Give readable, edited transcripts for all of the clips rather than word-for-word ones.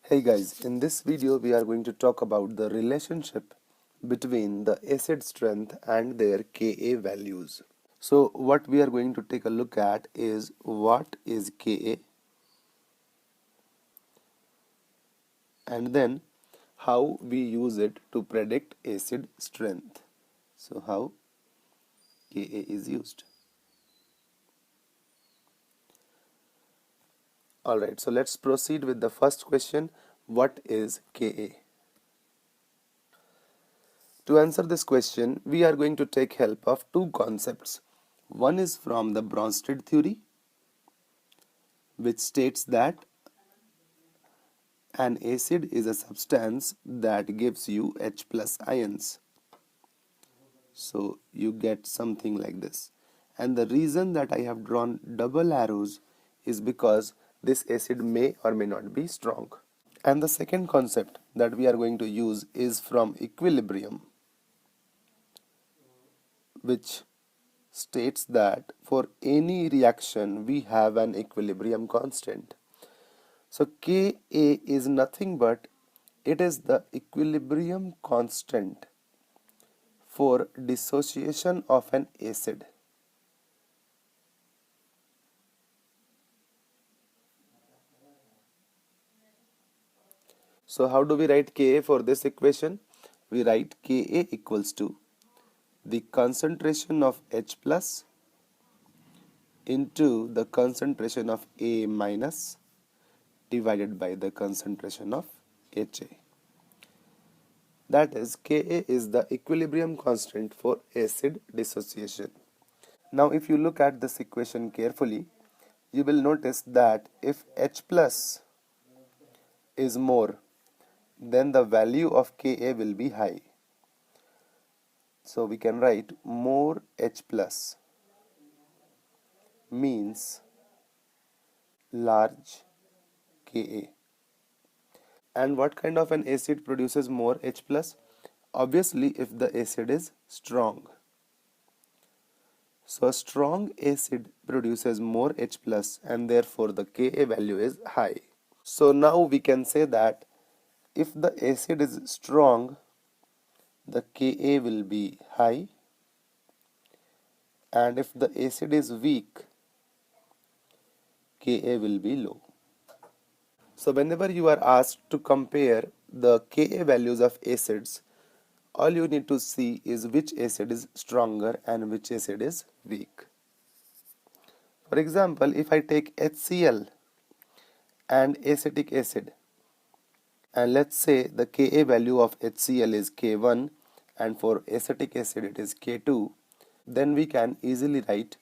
Hey guys, in this video we are going to talk about the relationship between the acid strength and their Ka values. So what we are going to take a look at is what is Ka and then how we use it to predict acid strength. So how Ka is used. Alright, so let's proceed with the first question. What is Ka? To answer this question, we are going to take help of two concepts. One is from the Bronsted theory, which states that an acid is a substance that gives you H plus ions. So you get something like this. And the reason that I have drawn double arrows is because this acid may or may not be strong. And the second concept that we are going to use is from equilibrium, which states that for any reaction we have an equilibrium constant. So Ka is nothing but it is the equilibrium constant for dissociation of an acid. So how do we write Ka for this equation? We write Ka equals to the concentration of H plus into the concentration of A minus divided by the concentration of Ha. That is, Ka is the equilibrium constant for acid dissociation. Now if you look at this equation carefully, you will notice that if H plus is more, then the value of Ka will be high. So we can write more H plus means large Ka. And what kind of an acid produces more H plus? Obviously if the acid is strong. So a strong acid produces more H plus and therefore the Ka value is high. So now we can say that if the acid is strong, the Ka will be high, and if the acid is weak, Ka will be low. So whenever you are asked to compare the Ka values of acids, all you need to see is which acid is stronger and which acid is weak. For example, if I take HCl and acetic acid, and let's say the Ka value of HCl is K1 and for acetic acid it is K2, then we can easily write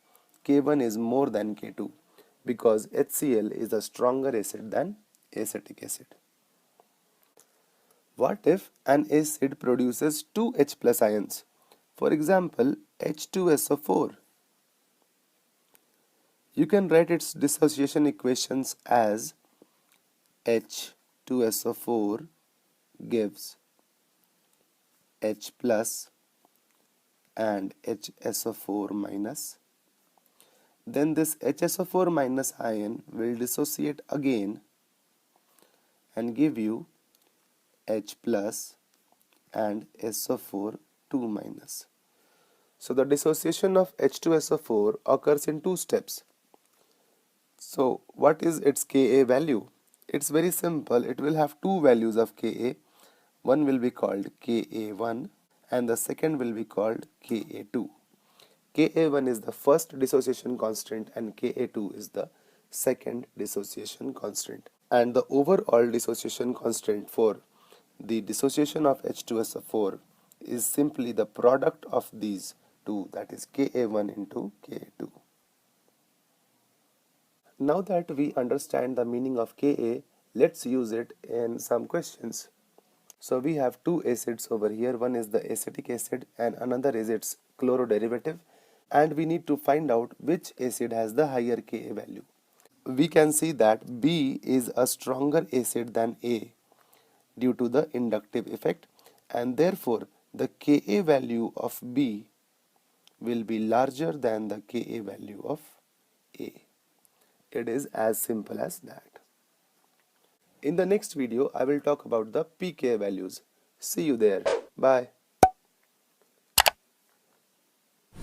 K1 is more than K2 because HCl is a stronger acid than acetic acid. What if an acid produces two H plus ions? For example, H2SO4. You can write its dissociation equations as H2SO4 gives H plus and HSO4 minus. Then this HSO4 minus ion will dissociate again and give you H plus and SO4 2 minus. So the dissociation of H2SO4 occurs in two steps. So what is its Ka value? It's very simple. It will have two values of Ka. One will be called Ka1 and the second will be called Ka2. Ka1 is the first dissociation constant and Ka2 is the second dissociation constant. And the overall dissociation constant for the dissociation of H2SO4 is simply the product of these two, that is Ka1 into Ka2. Now that we understand the meaning of Ka, let's use it in some questions. So we have two acids over here. One is the acetic acid and another is its chloro-derivative, and we need to find out which acid has the higher Ka value. We can see that B is a stronger acid than A due to the inductive effect, and therefore the Ka value of B will be larger than the Ka value of A. It is as simple as that. In the next video, I will talk about the pK values. See you there. Bye.